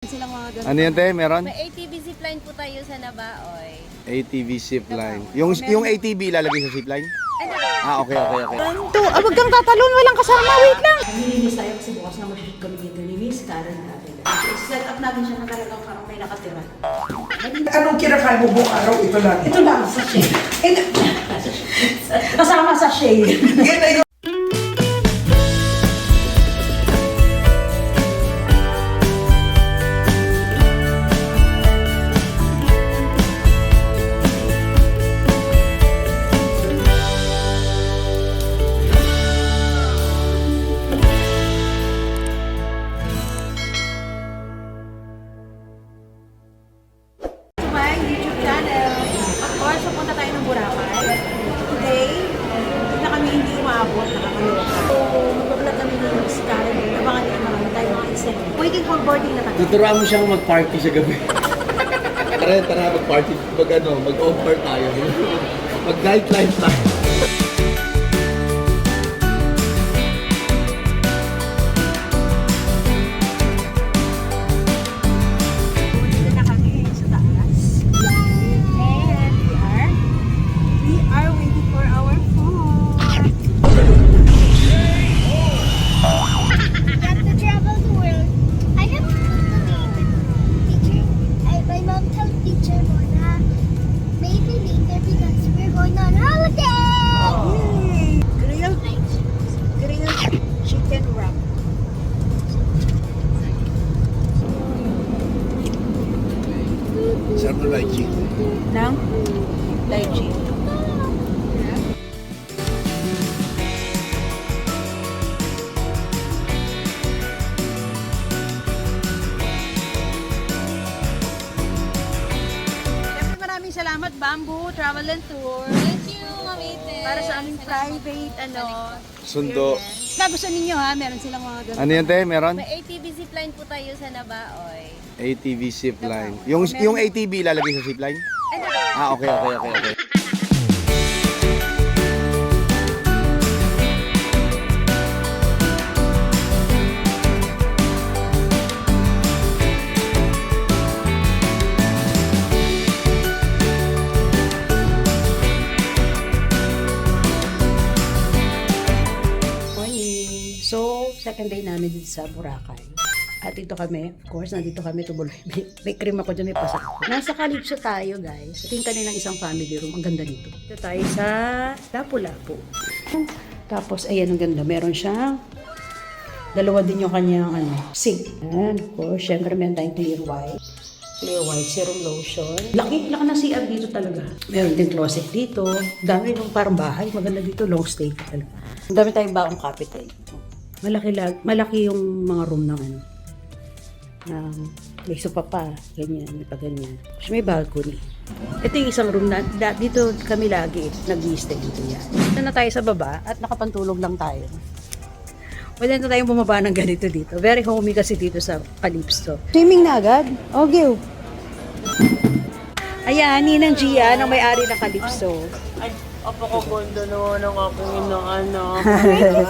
Silang mga ganun. Ano yan, te? Meron? May ATV zipline po tayo sa Nabaoy. ATV zipline. Yung ATV ilalagay sa zipline? Okay. To, wag kang tatalon, walang kasama, wait lang. Nilinis tayo kasi bukas na mag-shoot kami dito ni Miss Karen natin. Set up natin siya na talagang parang may nakatira. Anong kinakain mo buong araw? Ito lang. Ito lang, sa shade. Kasama sa shade. Yan ay My YouTube channel. Of course, pupunta tayo ng Boracay. Today, hindi na kami hindi umabot, nakakaloka. So, magbablog kami ng Miss Karen. Abangan niyo naman tayo mga isip. Waiting for boarding na kami. Tuturuan mo siyang mag-party sa gabi. Tara, mag-party. Mag-offer tayo. Mag-nightlife tayo. Dito na kami sa taas. And we are waiting for our food. Got to travel the world. I have to teacher. My mom told teacher Mona, maybe later because we're going on holiday. Grilled chicken wrap. Sarap na lychee. Ng lychee. Siyempre maraming salamat Bamboo Travel and Tour Thank you, Ma'am Ite. para sa aming private Sundo. Gusto ninyo ha, meron silang mga ganun. Ano yan, te? Meron? May ATV zipline po tayo sa Nabaoy. ATV zipline. Yung ATV ilalagay sa zipline? Okay. Morning. So, second day namin dito sa Boracay. At dito kami, of course, nandito kami tubuloy. May cream ako dyan, may pasa ako. Nasa Calypso tayo, guys. Ito yung kanilang isang family room. Ang ganda nito. Dito tayo sa Lapu-Lapu. Tapos, ayan, ang ganda. Meron siyang dalawa din yung kanyang sink. And, of course, syempre, meron tayong clear white serum lotion. Laki ng CR dito talaga. Meron din closet dito. Dami nung parang bahay. Maganda dito, long stay talaga. Ang dami tayong baong kapit malaki yung mga room ng may sofa pa, ganyan, may pa ganyan. Tapos may balcony. Ito yung isang room na dito kami lagi nag-i-stay dito yan. Ito na tayo sa baba at nakapantulog lang tayo. Wala na tayong bumaba ng ganito dito. Very homey kasi dito sa Calypso. Swimming na agad? Okay. Ayan, Ninang Gia, ang may-ari ng Calypso. Ay, apakagondo naman ang aking inaanak.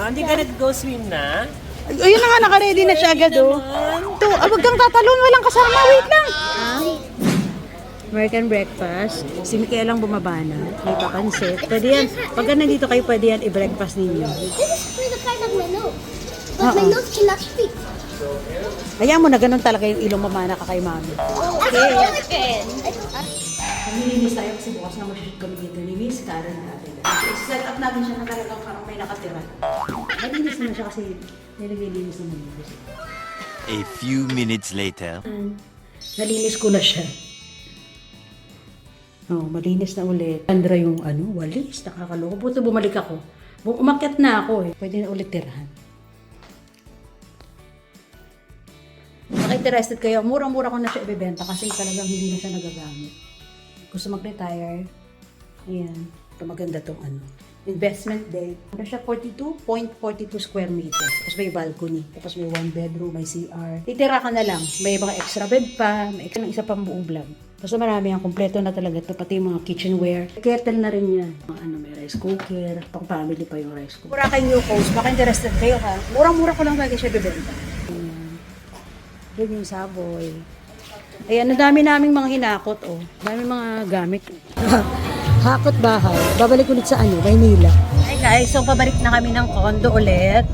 Hindi ka nag-go swim na? Ayun na nga, naka-ready na siya agad, oh. To, wag kang tatalon, walang kasama, wait lang. American breakfast. Si Michael lang bumaba na. May papansit. Pwede yan. Pag nandito kayo, pwede yan i-breakfast ninyo. This is for the part of my nose. But my nose cannot speak. Kaya mo na ganun talaga yung ilong mamana ka kay mami. Okay. Nilinis tayo kasi bukas na mag-shoot kami dito ni Miss Karen natin. Set up natin siya na talagang parang may nakatira. Malinis naman siya kasi nililinis naman dito. A few minutes later. Nalinis ko na siya. Oh, malinis na ulit. Andra yung walis, nakakaloko. Buto bumalik ako. Umakyat na ako eh. Pwede na ulit tirahan. Baka interested kayo, murang-mura ko na siya ibebenta kasi talagang hindi na siya nagagamit. Gusto mag-retire. Ayan. Ito maganda tong investment day. Ano siya, 42.42 square meter. Tapos may balcony. Tapos may one bedroom, may CR. Titira ka na lang. May mga extra bed pa. May extra ng isa pang buong vlog. Basta marami ang kompleto na talaga. Ito pati yung mga kitchenware. Kettle na rin yan. May rice cooker. Pang family pa yung rice cooker. Mura kayo new host. Baka interested kayo ha. Murang-mura ko lang lagi siya bibenta. Yun yung Savoy. Ayan, ang dami naming mga hinakot, oh. Dami mga gamit. Hakot bahay. Babalik ulit sa Maynila. Hi guys, so pabalik na kami ng condo ulit.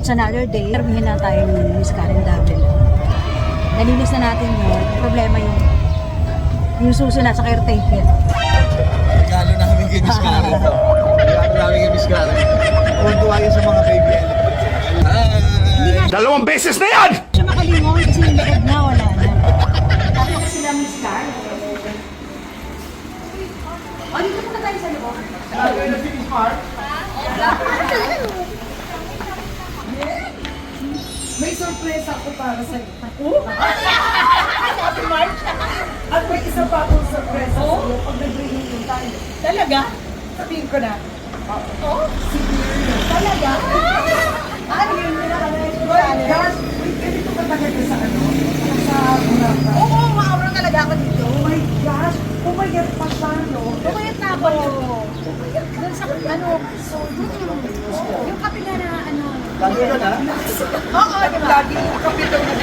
It's another day. Termihin na tayo ni Miss Karen Davel. Nalinis na natin yun. Problema yung susunod sa caretaker. Regalo namin kay Miss Karen. Regalo namin kay Miss Karen. Tuwa yun sa mga baby elephants. Dalawang beses na yan! Siya makalingon kasi yung likod na wala na. Tapos sila Miss Karen. O, dito muna tayo sa loob. May surprise ako para sa'yo. At may isa pa akong surprise sa'yo pag nag-reunion tayo. Talaga? Sabihin ko na. Talaga? Ano yun nila kami? My gosh! Wait, ganito ka talaga sa Sa Boracay. Oo, maawra talaga ako dito. Oh my gosh! Pumayat pa siya, no? Pumayat na ako. Doon sa, yung kape na Lagi ka na? Oo, di ba? Lagi yung kapito na.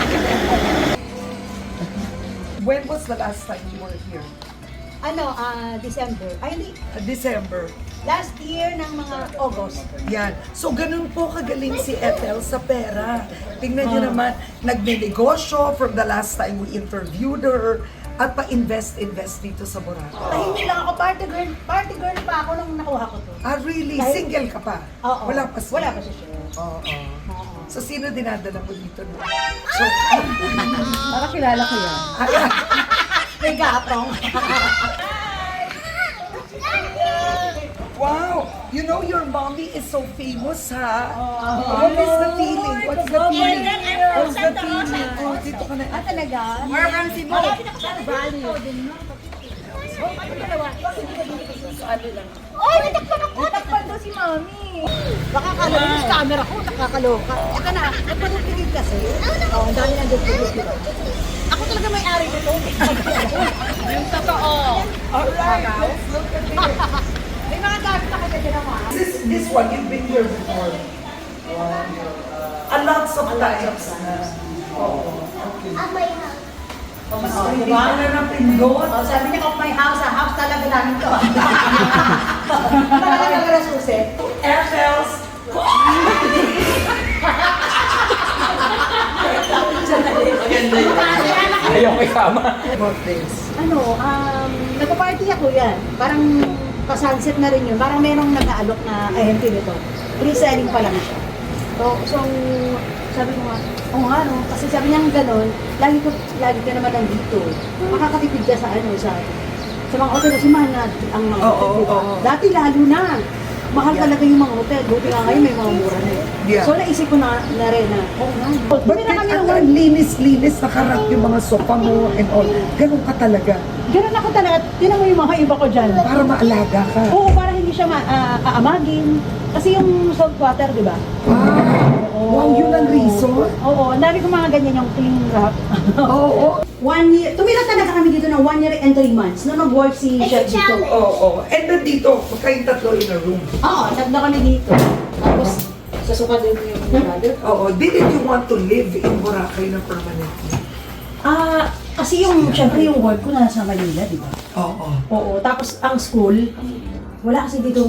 When was the last time you were here? December. Ay, hindi. December. Last year ng mga August. Yan. So, ganun po kagaling si Ethel sa pera. Tingnan niyo naman, nagnenegosyo from the last time we interviewed her at pa-invest dito sa Boracay. Ay, hindi lang ako party girl pa ako nung nakuha ko to. Ah, really? Dahil- Single ka pa? Oo. Wala pa siya? Wala pa siya. Oo. So, sino dinadala mo dito? No? So, Para kilala ko yan. May gapong. wow! You know, your mommy is so famous, ha? What is the feeling? What's the feeling? What's the feeling? Oh, dito ka na. Talaga? Oh, natakpan ako! Natakpan daw si Mami. Baka kala mo sa camera ko, nakakaloka. Eka na, nagpanagpigil kasi. Oo, ang dami nandun pigil. Ako talaga may-ari nito. Yung totoo. Alright, let's look at it. May mga gamit na kaya dyan naman. This one, you've been here before. A lots of times. At my house. Hindi ka na napindot. Oh, sabi niya, of my house, house talaga namin to. Talaga naman ang susi. Airfels. Ayaw may kama. What this? Nagpa-party ako yan. Parang pa-sunset na rin yun. Parang merong nag-aalok na ahente nito. Pre-selling pa lang siya. So sabi ko nga, oo nga no, kasi sabi niya gano'n, lagi ka naman nandito. Makakatipid ka sa mga hotel kasi mahal na ang mga Oo, hotel, diba? oo. Dati lalo na. Mahal talaga yung mga hotel. Buti nga ngayon may mga mura na. Yeah. So naisip ko na rin na, oo nga. But Bumili na kami ng ang linis-linis, nakarap yung mga sofa mo and all. Ganun ka talaga. Ganun ako talaga. Tinan mo yung mga iba ko dyan. Para maalaga ka. Oo, para hindi siya aamagin. Kasi yung salt water, di ba? Wow, yun ang reason. Oo, ang dami ko mga ganyan yung cling wrap. Oo. 1 year, tumira talaga kami dito ng 1 year and 3 months nung nag-work si Chef dito. Oo. And nandito, kayong tatlo in a room. Oo, tatlo kami dito. Tapos, sasuka din yung brother. Oo. Didn't you want to live in Boracay na permanently? Kasi syempre yung work ko nasa Manila, di ba? Oo. Oo, tapos ang school, wala kasi dito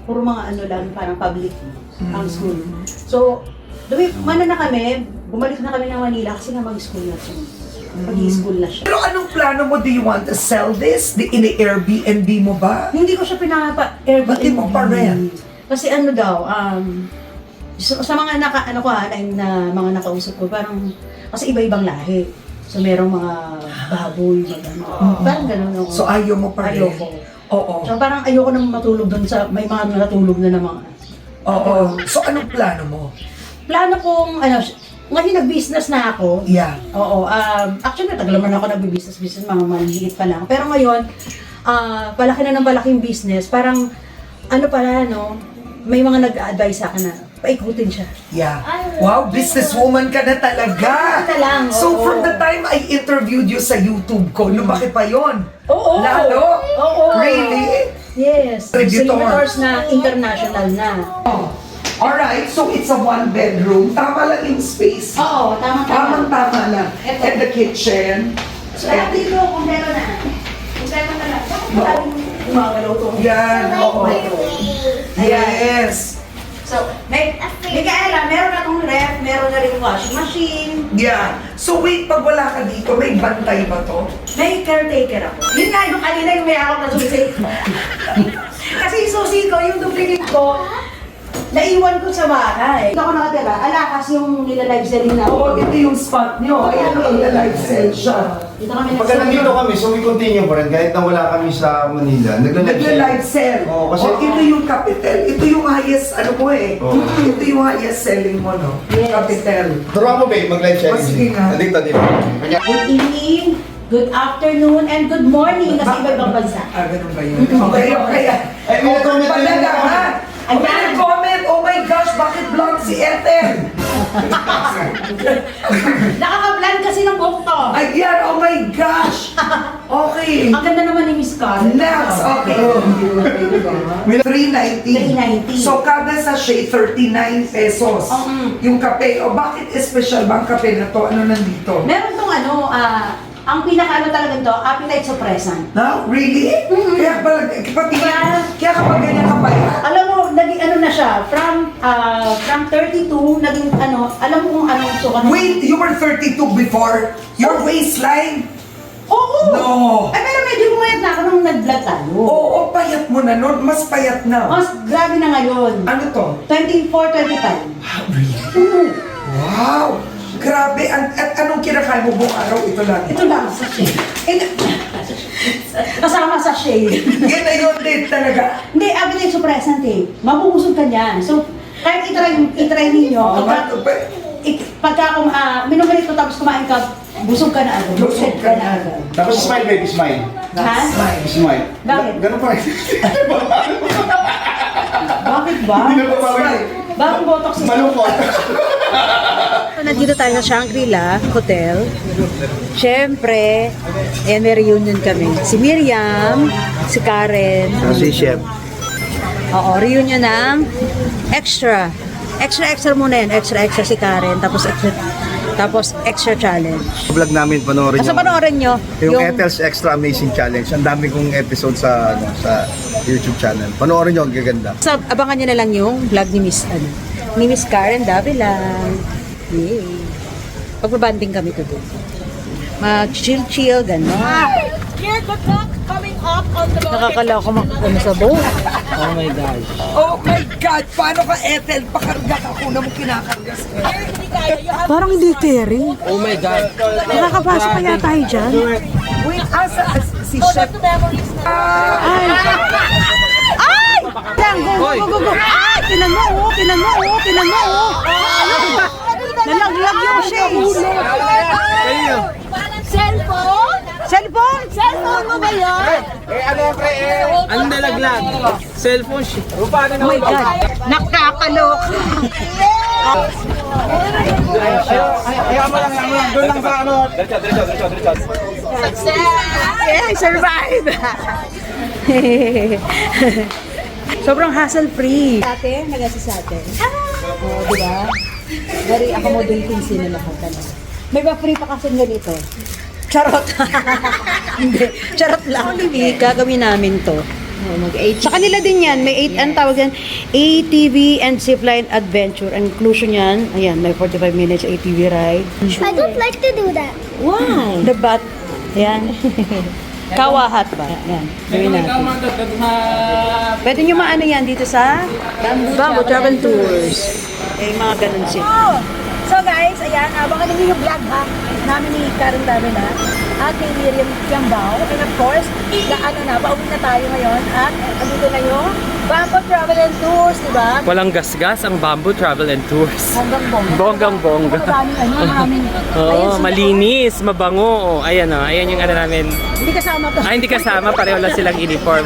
puro mga lang, parang public ang school. So, na kami, bumalik na kami ng Manila kasi nga mag-school na siya. Mag-school na siya. Pero anong plano mo? Do you want to sell this? Ini-Airbnb mo ba? Hindi ko siya pinapa-Airbnb. Ba't di mo pa rent? Kasi sa mga na mga nakausap ko, parang, kasi iba-ibang lahi. So, merong mga baboy, parang gano'n. So ayaw mo pa rin? Ayoko. Oo. So, parang ayoko nang matulog doon sa, may mga natulog na mga. Oo. So anong plano mo? Plano kong, ngayon nag-business na ako. Yeah. Oo. Actually, matagal naman ako nag-business, mga maliliit pa lang. Pero ngayon, palaki na ng malaking business. Parang, may mga nag-a-advise sa akin na paikutin siya. Yeah. Wow, businesswoman ka na talaga. Na lang, So oo. from the time I interviewed you sa YouTube ko, lumaki pa yon. Oo. Lalo? Oo. Really? Yes. Creditor. Exhibitors na international na. Alright, so it's a one-bedroom. Tama lang yung space. Oo, tama. Tamang-tama lang. Ito. And the kitchen. So, lahat dito, kumpleto na. Kumpleto na lang. Bakit gumagalaw to? Yan, oo. Yes. So, Micaela, meron na itong ref, meron na rin washing machine. Yan. So wait, pag wala ka dito, may bantay ba to? May caretaker ako. Yun nga, yung kanina yung may hawak na susi. Kasi yung susi ko, yung duplicate ko, naiwan ko sa bahay. Dito ako nakatira, alakas yung nila-live selling na. Oo, ito yung spot nyo. Ayan, live sell siya. Dito kami Pagka nandito kami, so we continue pa rin. Kahit na wala kami sa Manila, Nagla-live sell. Oo, kasi- Oh, ito yung Capital. Ito yung highest, ano mo eh. Oo. Ito yung highest selling mo, no? Yes. Capital. Turuan mo, babe, mag-live Oh, sige nga. Dito. Good evening, good afternoon, and good morning kasi iba-ibang bansa. Ah, ganun ba yun? Okay. Ay, may nag-comment Pala din. lahat. Ayan. May nag-comment, oh my gosh, bakit blonde si Ethel? Nakaka-plan kasi ng buhok to. Ayan, oh my gosh. Okay. Ang ganda naman ni Miss Carl. Next, okay. 390. 390. So, kada sachet, 39 pesos. Yung kape. O, bakit special ba ang kape na to? Ano nandito? Meron tong ang pinaka talaga to, appetite suppressant. No? Really? Kaya pala, kaya kapag ganyan ka pala. Alam mo, naging na siya, from 32, naging alam mo kung anong sukat. Wait, you were 32 before? Your waistline? Oo! No. Ay, pero medyo bumayat na ako nung nag-vlog tayo. Oo, payat mo na nun. Mas payat na. Mas grabe na ngayon. Ano to? 24, 25. Wow! Grabe. At anong kinakain mo buong araw? Ito lang. Ito lang, sachet. Kasama sachet. Yan na yun din talaga. Hindi, appetite suppressant eh. Mabubusog ka niyan. So, kahit itry ninyo, pagka minom ka nito tapos kumain ka, busog ka na agad. Busog ka na agad. Tapos smile, baby, smile. Ha? Smile. Bakit? Ganun pa rin. Bakit ba? Hindi na babawi. Bakit botox ito? Malungkot. Nandito tayo sa Shangri-La Hotel. Siyempre, may reunion kami. Si Miriam, si Karen. Si Chef. Oo, reunion ng extra. Extra muna yan. Extra si Karen. Tapos extra challenge. Vlog namin, panoorin Basta panoorin nyo. Yung Ethel's Extra Amazing Challenge. Ang dami kong episode sa YouTube channel. Panoorin nyo, ang gaganda. So, abangan nyo na lang yung vlog ni Miss Karen Davilan. Yay. Pagbabanding kami to doon. Mag-chill, gano'n. Here, good luck coming up on the Nakakaloko makakuna sa boat. Oh my God. Oh my God! Paano ka, Ethel? Pakarga ka kung na mo kinakarga sa Parang hindi carry. Oh my God. Nakakapasok kaya tayo dyan. Wait, si Chef? Ay! Yan, go. Ay! Tinan mo, oh. Nalaglag yung shades. Cellphone mo ba yan? Ang nalaglag. Cellphone shit. Oh my God. Nakakaloka. Doon lang sa ano. Yeah, I survive. Sobrang hassle-free. Ate, nag-assist sa atin. Oh, di ba? Very accommodating sila lahat. May pa-free pa kasi ganito. Charot. Hindi. Charot lang. Gagawin namin to. Sa kanila din yan. May 8, ang tawag yan, ATV and Zipline Adventure. Ang inclusion yan, ayan, may 45 minutes ATV ride. I don't like to do that. Wow! The bat. Ayan. Kawahat ba? Ayan. Gawin natin. Pwede nyo maano yan dito sa Bamboo Travel Tours. Mga ganun sila. So guys, ayan, abangan niyo yung vlog namin ni Karen Davila at kay Miriam Kiambao. And of course, pauwi na tayo ngayon at andito na yung Bamboo Travel and Tours, di ba? Walang gasgas ang Bamboo Travel and Tours. Bonggang-bongga. Bonggang-bongga. Maraming. Oo, malinis, mabango. Ayan o, ayan yung namin. Hindi kasama to. Ay, hindi kasama, pareho lang silang uniform.